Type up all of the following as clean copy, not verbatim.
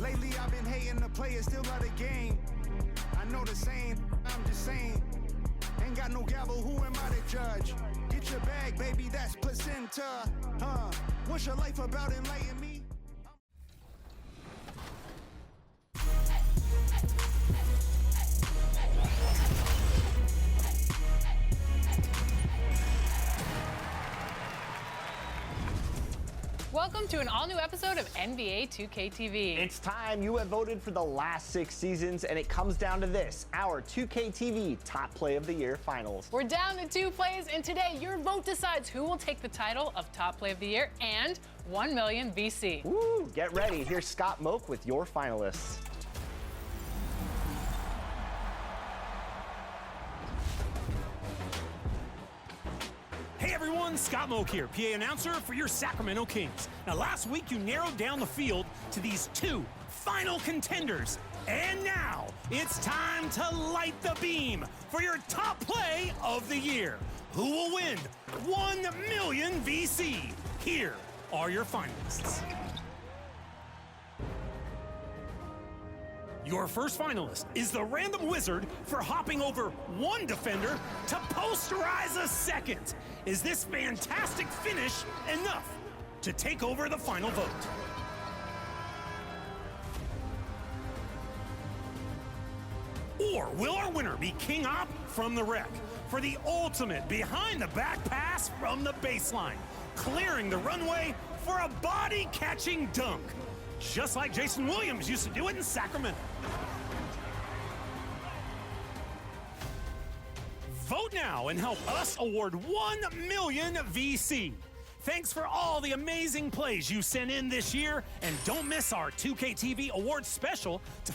Lately I've been hating the players, still love the game. I know the saying, I'm just saying. Ain't got no gavel, who am I to judge? Get your bag, baby, that's placenta. What's your life about, enlighten me? Welcome to an all-new episode of NBA 2K TV. It's time. You have voted for the last 6 seasons, and it comes down to this, our 2K TV Top Play of the Year Finals. We're down to 2 plays, and today your vote decides who will take the title of Top Play of the Year and 1 million VC. Woo, get ready. Here's Scott Moak with your finalists. Hey everyone, Scott Moak here, PA announcer for your Sacramento Kings. Now last week you narrowed down the field to these 2 final contenders. And now it's time to light the beam for your top play of the year. Who will win 1 million VC? Here are your finalists. Your first finalist is the random wizard for hopping over 1 defender to posterize a 2nd. Is this fantastic finish enough to take over the final vote? Or will our winner be King Op from the wreck for the ultimate behind-the-back pass from the baseline, clearing the runway for a body-catching dunk, just like Jason Williams used to do it in Sacramento? Vote now and help us award 1 million VC. Thanks for all the amazing plays you sent in this year, and don't miss our 2K TV Awards special to...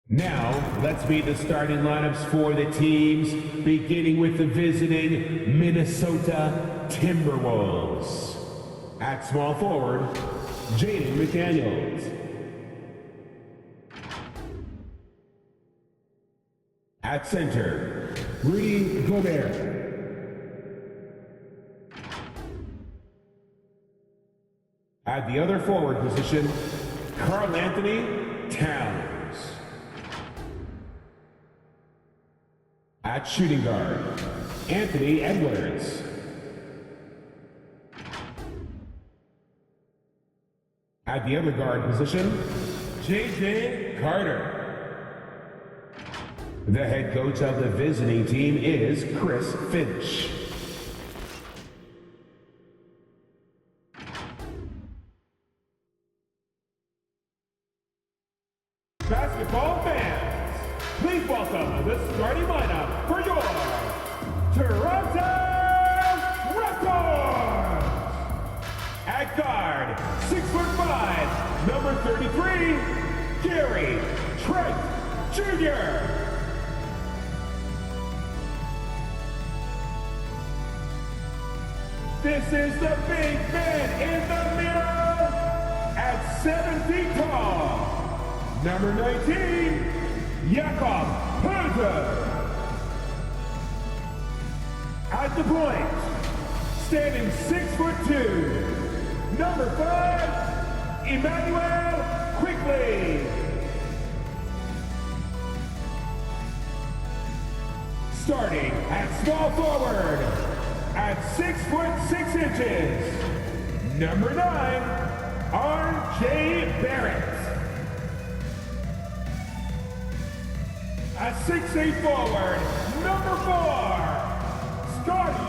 Now, let's meet the starting lineups for the teams, beginning with the visiting Minnesota Timberwolves. At small forward, Jaden McDaniels. At center, Rudy Gobert. At the other forward position, Karl Anthony Towns. At shooting guard, Anthony Edwards. At the other guard position, J.J. Carter. The head coach of the visiting team is Chris Finch. Basketball fans, please welcome the starting lineup for your Toronto Raptors. At guard, 6'5", number 33, Gary Trent Jr. This is the big man in the mirror at 7 feet tall. Number 19, Jakob Poeltl. At the point, standing 6'2", number 5, Emmanuel Quickly. Starting at small forward, at 6'6", number 9, R.J. Barrett. At 6'8" forward, number 4, Scotty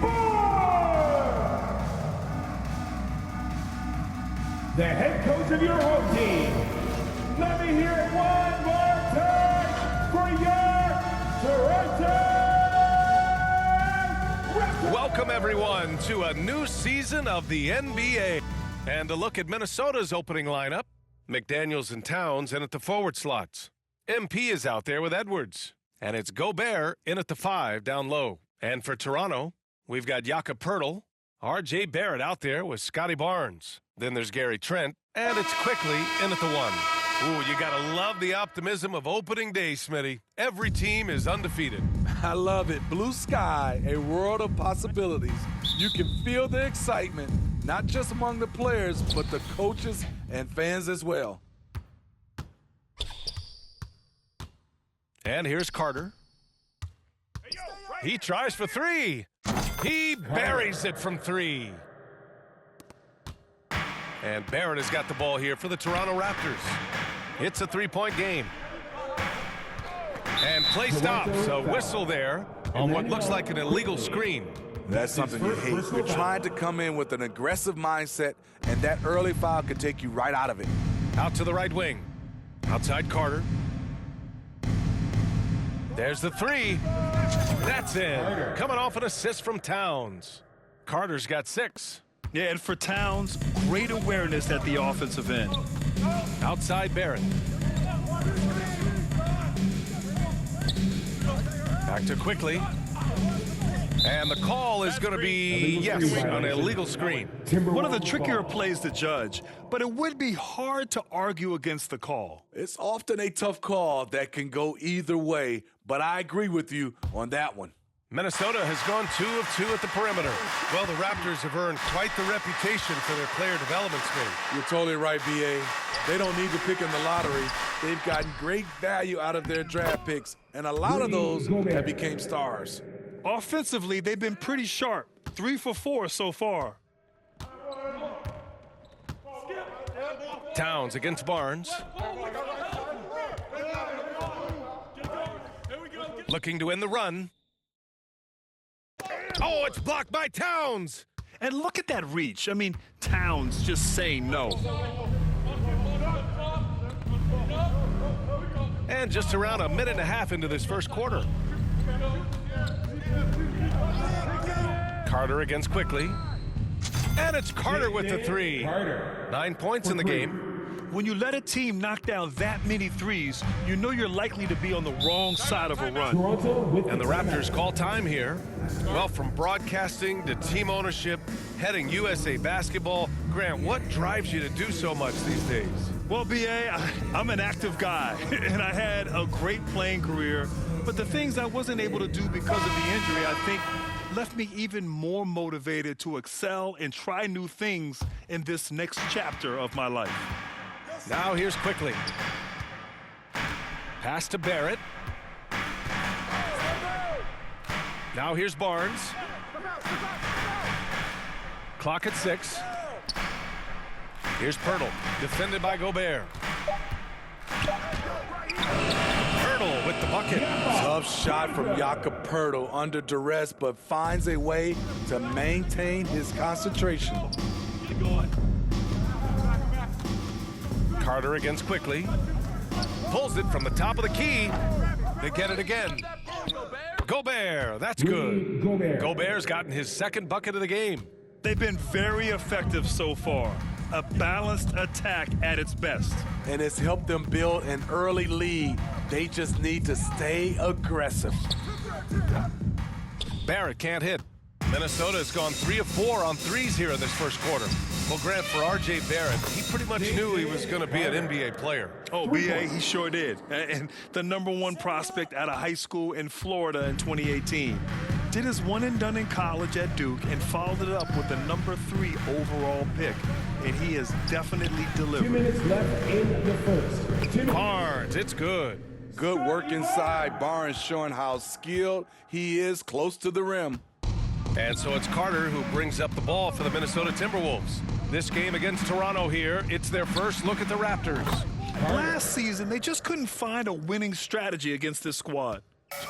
Barnes. The head coach of your home team. Let me hear it one more time for your Toronto Raptors! Welcome, everyone, to a new season of the NBA. And a look at Minnesota's opening lineup. McDaniels and Towns in at the forward slots. MP is out there with Edwards. And it's Gobert in at the 5 down low. And for Toronto, we've got Jakob Poeltl, R.J. Barrett out there with Scotty Barnes. Then there's Gary Trent, and it's Quickly in at the 1. Ooh, you gotta love the optimism of opening day, Smitty. Every team is undefeated. I love it. Blue sky, a world of possibilities. You can feel the excitement, not just among the players, but the coaches and fans as well. And here's Carter. He tries for three. He buries it from three. And Barrett has got the ball here for the Toronto Raptors. It's a three-point game. And play stops. A whistle there on what looks like an illegal screen. That's something you hate. You're trying to come in with an aggressive mindset, and that early foul could take you right out of it. Out to the right wing. Outside Carter. There's the three. That's in. Coming off an assist from Towns. Carter's got 6. Yeah, and for Towns, great awareness at the offensive end. Outside Barrett. Back to Quickly. And the call is going to be, yes, an illegal screen. One of the trickier plays to judge, but it would be hard to argue against the call. It's often a tough call that can go either way, but I agree with you on that one. Minnesota has gone 2 of 2 at the perimeter. Well, the Raptors have earned quite the reputation for their player development space. You're totally right, B.A. They don't need to pick in the lottery. They've gotten great value out of their draft picks, and a lot of those have become stars. Offensively, they've been pretty sharp. 3 for 4 so far. Towns against Barnes. Looking to end the run. Oh, it's blocked by Towns. And look at that reach. I mean, Towns just saying no. And just around a minute and a half into this first quarter. Carter against Quickly. And it's Carter with the three. 9 points in the game. When you let a team knock down that many threes, you know you're likely to be on the wrong side of a run. And the Raptors call time here. Well, from broadcasting to team ownership, heading USA basketball, Grant, what drives you to do so much these days? Well, B.A., I'm an active guy, and I had a great playing career, but the things I wasn't able to do because of the injury, I think, left me even more motivated to excel and try new things in this next chapter of my life. Now here's Quickly. Pass to Barrett. Now here's Barnes. Clock at 6. Here's Pirtle, defended by Gobert. Pirtle with the bucket. Tough shot from Jakob Pirtle under duress, but finds a way to maintain his concentration. Carter against Quickly. Pulls it from the top of the key. They get it again. Gobert, that's good. Gobert's gotten his second bucket of the game. They've been very effective so far. A balanced attack at its best. And it's helped them build an early lead. They just need to stay aggressive. Barrett can't hit. Minnesota has gone 3 of 4 on threes here in this first quarter. Well, Grant, for R.J. Barrett, he pretty much knew he was going to be an NBA player. Oh, B.A., he sure did. And the #1 prospect out of high school in Florida in 2018. Did his one and done in college at Duke and followed it up with the #3 overall pick. And he has definitely delivered. 2 minutes left in the first. Barnes, it's good. Good work inside. Barnes showing how skilled he is close to the rim. And so it's Carter who brings up the ball for the Minnesota Timberwolves. This game against Toronto here, it's their first look at the Raptors. Last season, they just couldn't find a winning strategy against this squad.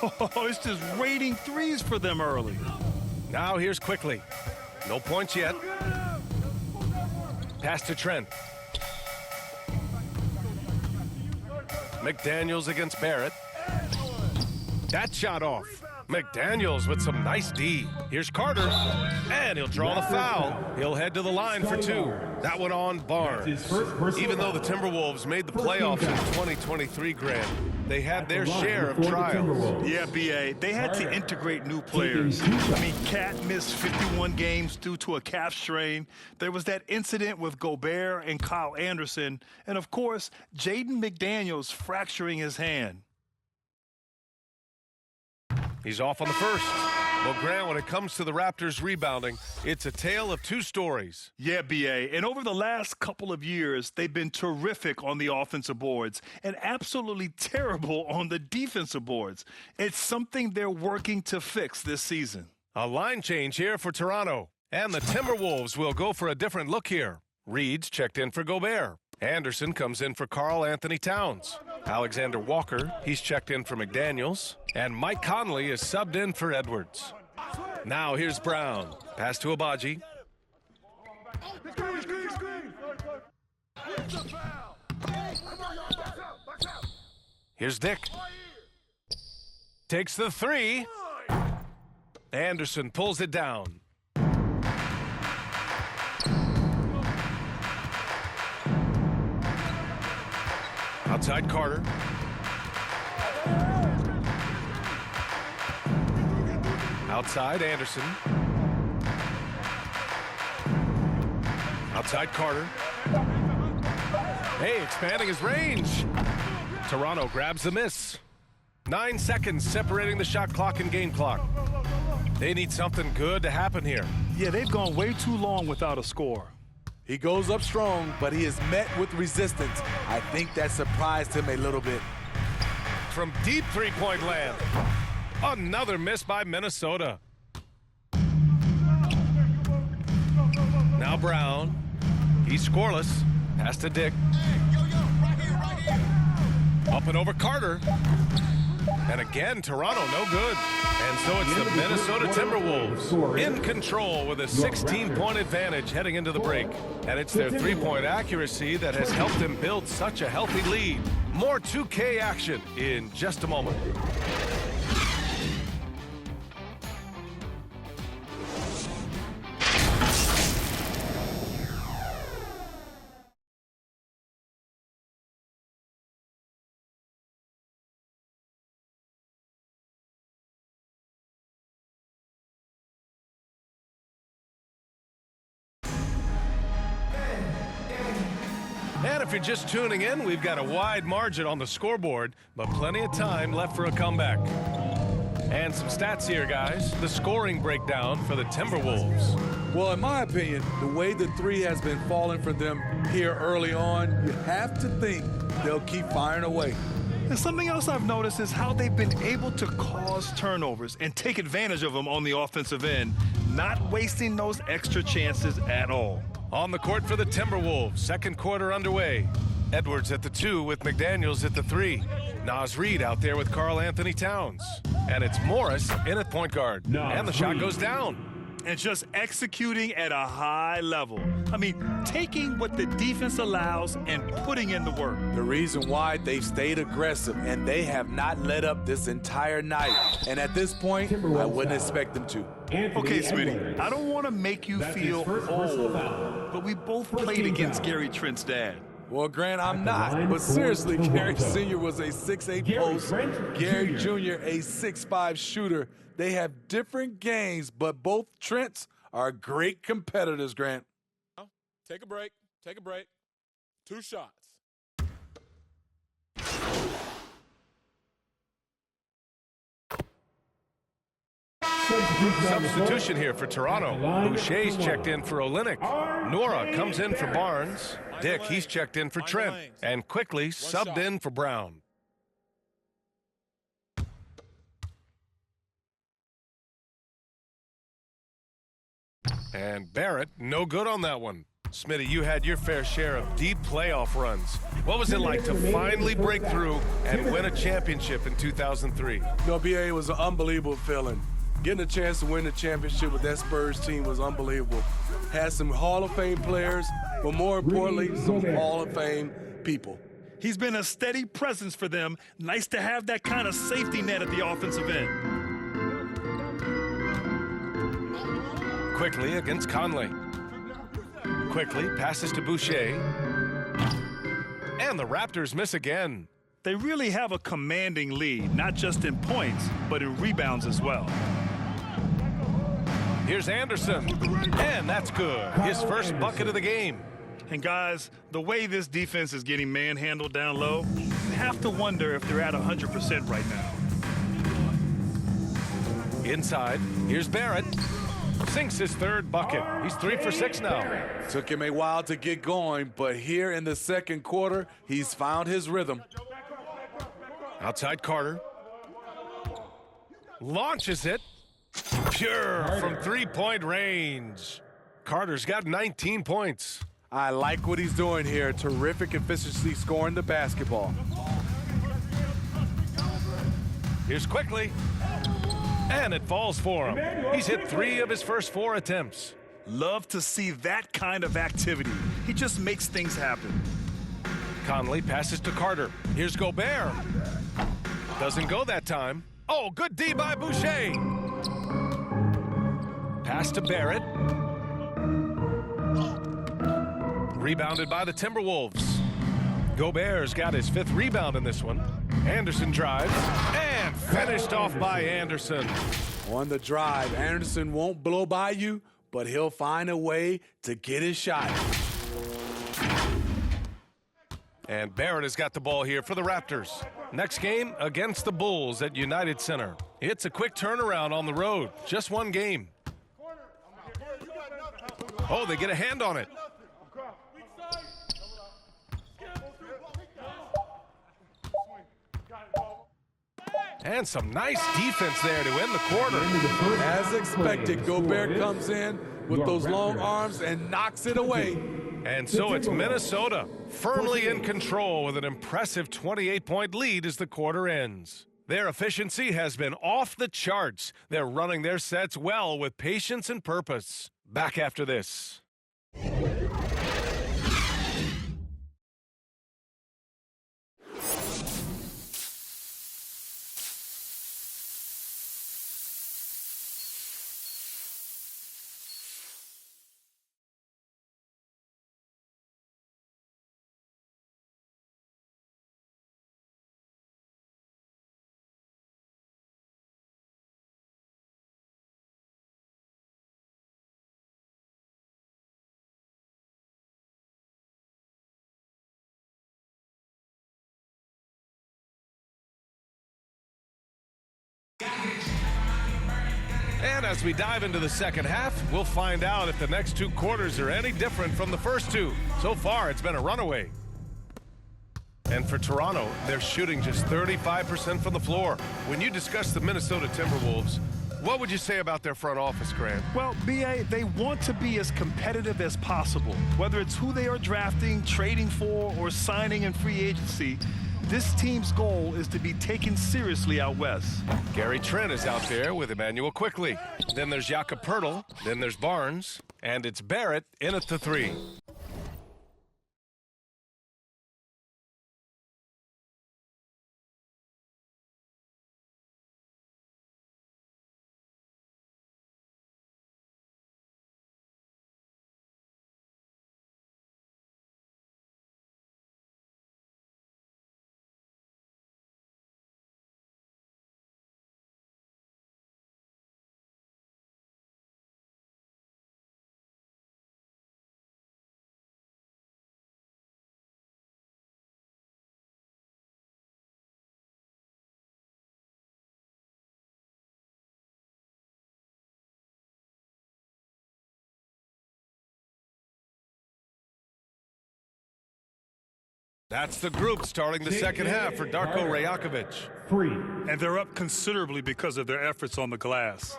Oh, it's just raiding threes for them early. Now here's Quickly. No points yet. Pass to Trent. McDaniels against Barrett. That shot off. McDaniels with some nice D. Here's Carter, and he'll draw the foul. He'll head to the line for 2. That one on Barnes. Even though the Timberwolves made the playoffs in 2023, Grant, they had their share of trials. Yeah, B.A., they had to integrate new players. I mean, Cat missed 51 games due to a calf strain. There was that incident with Gobert and Kyle Anderson. And, of course, Jaden McDaniels fracturing his hand. He's off on the first. Well, Grant, when it comes to the Raptors rebounding, it's a tale of two stories. Yeah, B.A., and over the last couple of years, they've been terrific on the offensive boards and absolutely terrible on the defensive boards. It's something they're working to fix this season. A line change here for Toronto. And the Timberwolves will go for a different look here. Reed's checked in for Gobert. Anderson comes in for Karl Anthony Towns. Alexander Walker, he's checked in for McDaniels. And Mike Conley is subbed in for Edwards. Now here's Brown. Pass to Abaji. Here's Dick. Takes the three. Anderson pulls it down. Outside Carter. Outside Anderson. Outside Carter. Hey, expanding his range. Toronto grabs the miss. 9 seconds separating the shot clock and game clock. They need something good to happen here. Yeah, they've gone way too long without a score. He goes up strong, but he is met with resistance. I think that surprised him a little bit. From deep three-point land. Another miss by Minnesota. Now Brown. He's scoreless. Pass to Dick. Up and over Carter. And again, Toronto no good. And so it's the Minnesota Timberwolves in control with a 16-point advantage heading into the break. And it's their three-point accuracy that has helped them build such a healthy lead. More 2K action in just a moment. And if you're just tuning in, we've got a wide margin on the scoreboard, but plenty of time left for a comeback. And some stats here, guys. The scoring breakdown for the Timberwolves. Well, in my opinion, the way the three has been falling for them here early on, you have to think they'll keep firing away. And something else I've noticed is how they've been able to cause turnovers and take advantage of them on the offensive end, not wasting those extra chances at all. On the court for the Timberwolves, second quarter underway. Edwards at the 2 with McDaniels at the 3. Naz Reid out there with Karl Anthony Towns. And it's Morris in at point guard. And the shot goes down. And just executing at a high level. I mean, taking what the defense allows and putting in the work. The reason why they've stayed aggressive and they have not let up this entire night. And at this point, I wouldn't expect them to. Okay, sweetie, I don't want to make you feel old, but we both played against Gary Trent's dad. Well, Grant, I'm not. But seriously, Gary Sr. was a 6'8" post. Gary Jr. a 6'5" shooter. They have different games, but both Trents are great competitors, Grant. Take a break. Take a break. 2 shots. Substitution here for Toronto. Boucher's checked in for Olynyk. Nora comes in for Barnes. Dick, he's checked in for Trent. And quickly subbed in for Brown. And Barrett, no good on that one. Smitty, you had your fair share of deep playoff runs. What was it like to finally break through and win a championship in 2003? No, BA, it was an unbelievable feeling. Getting a chance to win the championship with that Spurs team was unbelievable. Had some Hall of Fame players, but more importantly, some Hall of Fame people. He's been a steady presence for them. Nice to have that kind of safety net at the offensive end. Quickly against Conley. Quickly passes to Boucher. And the Raptors miss again. They really have a commanding lead, not just in points, but in rebounds as well. Here's Anderson, and that's good. His first bucket of the game. And guys, the way this defense is getting manhandled down low, you have to wonder if they're at 100% right now. Inside, here's Barrett. Sinks his third bucket. He's 3 for 6 now. Took him a while to get going, but here in the second quarter, he's found his rhythm. Outside Carter. Launches it. Pure from three-point range. Carter's got 19 points. I like what he's doing here. Terrific efficiency scoring the basketball. Here's Quickly. And it falls for him. He's hit 3 of his first 4 attempts. Love to see that kind of activity. He just makes things happen. Conley passes to Carter. Here's Gobert. Doesn't go that time. Oh, good D by Boucher. Pass to Barrett. Rebounded by the Timberwolves. Gobert's got his 5th rebound in this one. Anderson drives and finished off by Anderson. On the drive, Anderson won't blow by you, but he'll find a way to get his shot. And Barrett has got the ball here for the Raptors. Next game against the Bulls at United Center. It's a quick turnaround on the road. Just one game. Oh, they get a hand on it. And some nice defense there to end the quarter. As expected, Gobert comes in with those long arms and knocks it away. And so it's Minnesota firmly in control with an impressive 28-point lead as the quarter ends. Their efficiency has been off the charts. They're running their sets well with patience and purpose. Back after this. And as we dive into the second half, we'll find out if the next 2 quarters are any different from the first 2. So far, it's been a runaway. And for Toronto, they're shooting just 35% from the floor. When you discuss the Minnesota Timberwolves, what would you say about their front office, Grant? Well, B.A., they want to be as competitive as possible. Whether it's who they are drafting, trading for, or signing in free agency, this team's goal is to be taken seriously out west. Gary Trent is out there with Emmanuel Quickly. Then there's Jakob Poeltl. Then there's Barnes. And it's Barrett in at the 3. That's the group starting the second half for Darko Rajakovic. 3. And they're up considerably because of their efforts on the glass.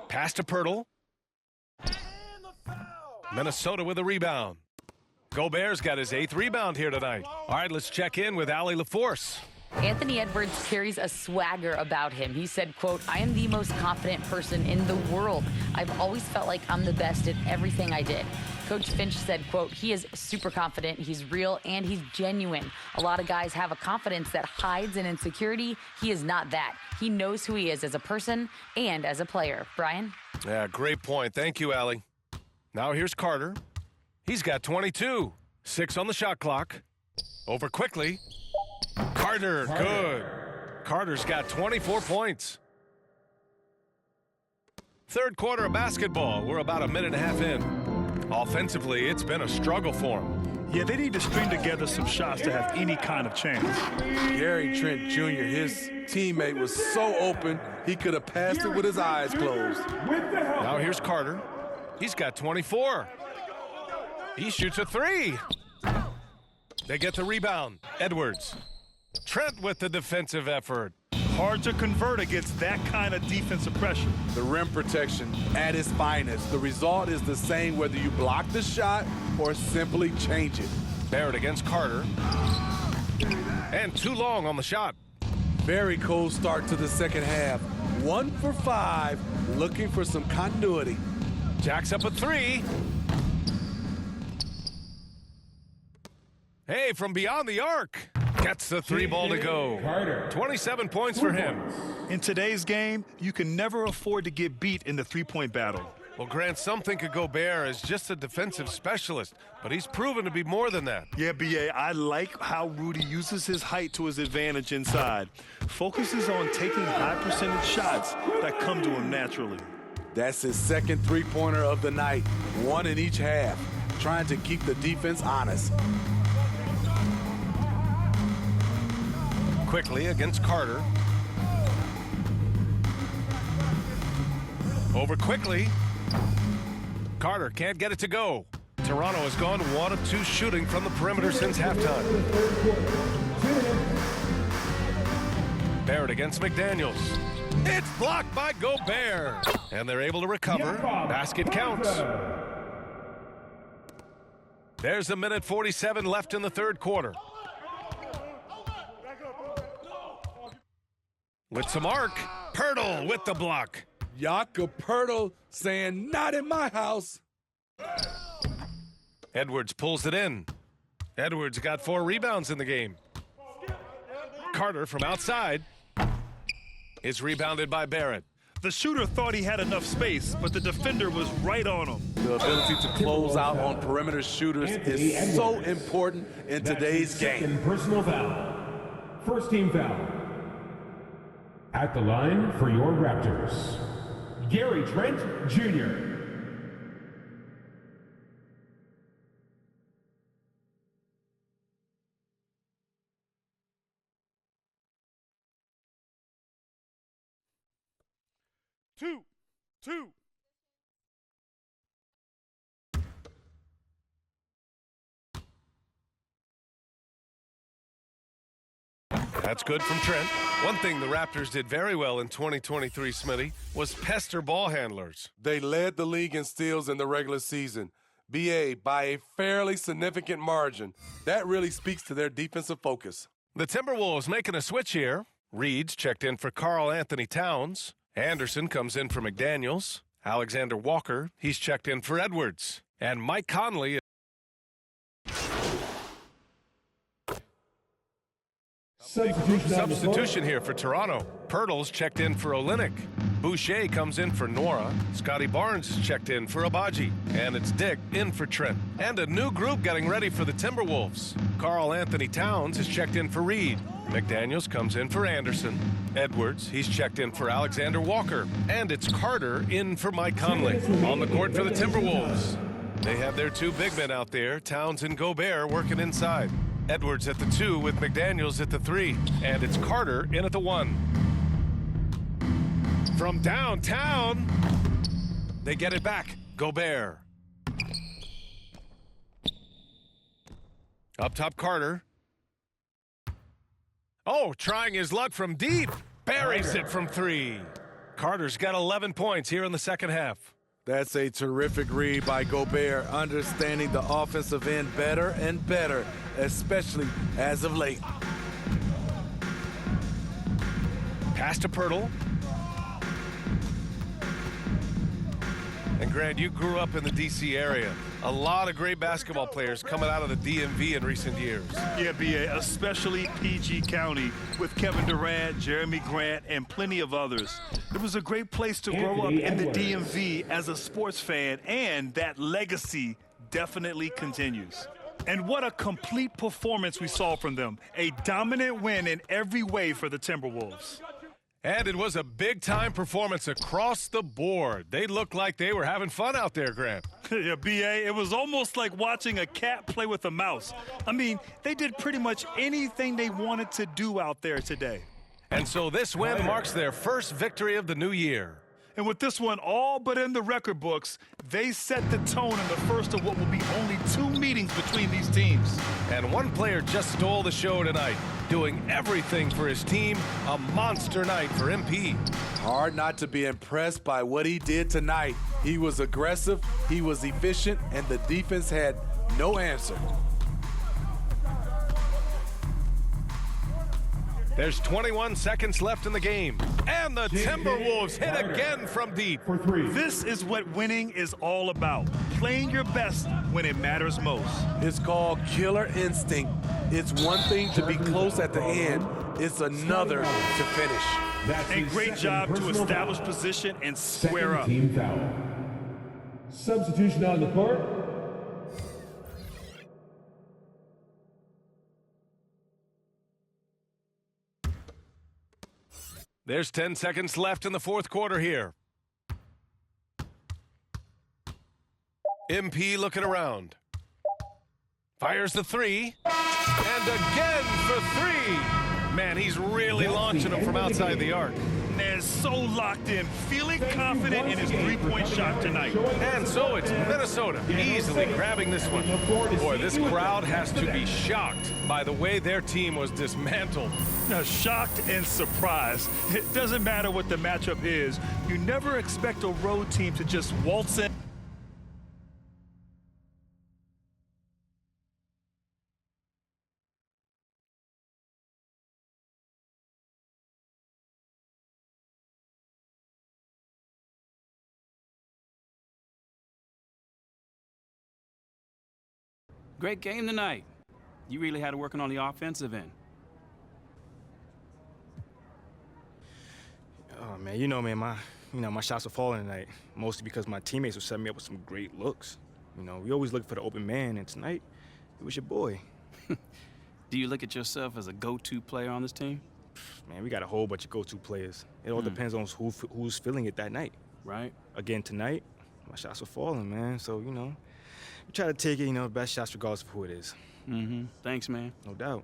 Pass to Poeltl. Minnesota with a rebound. Gobert's got his 8th rebound here tonight. All right, let's check in with Allie LaForce. Anthony Edwards carries a swagger about him. He said, quote, "I am the most confident person in the world. I've always felt like I'm the best at everything I did." Coach Finch said, quote, "He is super confident, he's real, and he's genuine. A lot of guys have a confidence that hides in insecurity. He is not that. He knows who he is as a person and as a player." Brian? Yeah, great point. Thank you, Allie. Now here's Carter. He's got 22. 6 on the shot clock. Over quickly. Carter, good. Carter's got 24 points. Third quarter of basketball. We're about a minute and a half in. Offensively, it's been a struggle for him. Yeah, they need to string together some shots to have any kind of chance. Gary Trent Jr., his teammate was so open, he could have passed it with his eyes closed. Now here's Carter. He's got 24. He shoots a 3. They get the rebound. Edwards. Trent with the defensive effort. Hard to convert against that kind of defensive pressure. The rim protection at its finest. The result is the same whether you block the shot or simply change it. Barrett against Carter. And too long on the shot. Very cold start to the second half. 1 for 5, looking for some continuity. Jacks up a 3. Hey, from beyond the arc. Gets the 3 ball to go. 27 points for him. In today's game, you can never afford to get beat in the three-point battle. Well, Grant, some think of Gobert as just a defensive specialist, but he's proven to be more than that. Yeah, B.A., I like how Rudy uses his height to his advantage inside. Focuses on taking high-percentage shots that come to him naturally. That's his second three-pointer of the night, 1 in each half, trying to keep the defense honest. Quickly against Carter. Over quickly. Carter can't get it to go. Toronto has gone 1 of 2 shooting from the perimeter since halftime. Barrett against McDaniels. It's blocked by Gobert. And they're able to recover. Basket counts. There's a minute 47 left in the third quarter. With some arc, Pirtle with the block. Jakob Pirtle saying, not in my house. Edwards pulls it in. Edwards got 4 rebounds in the game. Carter from outside is rebounded by Barrett. The shooter thought he had enough space, but the defender was right on him. The ability to close out on perimeter shooters is so important in today's game. Personal foul. First team foul. At the line for your Raptors, Gary Trent Jr. Two. That's good from Trent. One thing the Raptors did very well in 2023, Smitty, was pester ball handlers. They led the league in steals in the regular season. BA by a fairly significant margin. That really speaks to their defensive focus. The Timberwolves making a switch here. Reed's checked in for Karl Anthony Towns. Anderson comes in for McDaniels. Alexander Walker, he's checked in for Edwards. And Mike Conley. Substitution here for Toronto. Pirtle's checked in for Olynyk. Boucher comes in for Nora. Scotty Barnes is checked in for Abaji. And it's Dick in for Trent. And a new group getting ready for the Timberwolves. Karl Anthony Towns is checked in for Reed. McDaniels comes in for Anderson. Edwards, he's checked in for Alexander Walker. And it's Carter in for Mike Conley. On the court for the Timberwolves. They have their 2 big men out there, Towns and Gobert, working inside. Edwards at the 2 with McDaniels at the 3. And it's Carter in at the 1. From downtown, they get it back. Gobert. Up top, Carter. Oh, trying his luck from deep. Buries it from 3. Carter's got 11 points here in the second half. That's a terrific read by Gobert, understanding the offensive end better and better, especially as of late. Pass to Pirtle. And Grant, you grew up in the D.C. area. A lot of great basketball players coming out of the DMV in recent years. Yeah, B.A., especially PG County with Kevin Durant, Jeremy Grant, and plenty of others. It was a great place to grow up in the DMV as a sports fan, and that legacy definitely continues. And what a complete performance we saw from them. A dominant win in every way for the Timberwolves. And it was a big-time performance across the board. They looked like they were having fun out there, Grant. Yeah, B.A., it was almost like watching a cat play with a mouse. I mean, they did pretty much anything they wanted to do out there today. And so this win marks their first victory of the new year. And with this one all but in the record books, they set the tone in the first of what will be only 2 meetings between these teams. And one player just stole the show tonight, doing everything for his team. A monster night for MP. Hard not to be impressed by what he did tonight. He was aggressive, he was efficient, and the defense had no answer. There's 21 seconds left in the game. And the Timberwolves hit again from deep. This is what winning is all about. Playing your best when it matters most. It's called killer instinct. It's one thing to be close at the end. It's another to finish. A great job to establish position and square up. Team foul. Substitution on the court. There's 10 seconds left in the fourth quarter here. MP looking around. Fires the 3. And again for 3. Man, he's really launching them from outside the arc. Man, so locked in, feeling confident in his three-point shot tonight. And so it's Minnesota easily grabbing this one. Boy, this crowd has to be shocked by the way their team was dismantled. Now, shocked and surprised. It doesn't matter what the matchup is. You never expect a road team to just waltz in. Great game tonight. You really had to work on the offensive end. Oh man, you know, man, my shots were falling tonight, mostly because my teammates were setting me up with some great looks. You know, we always look for the open man, and tonight it was your boy. Do you look at yourself as a go-to player on this team? Man, we got a whole bunch of go-to players. It all depends on who's feeling it that night. Right. Again tonight, my shots were falling, man. So you know, we try to take it, you know, best shots regardless of who it is. Thanks, man. No doubt.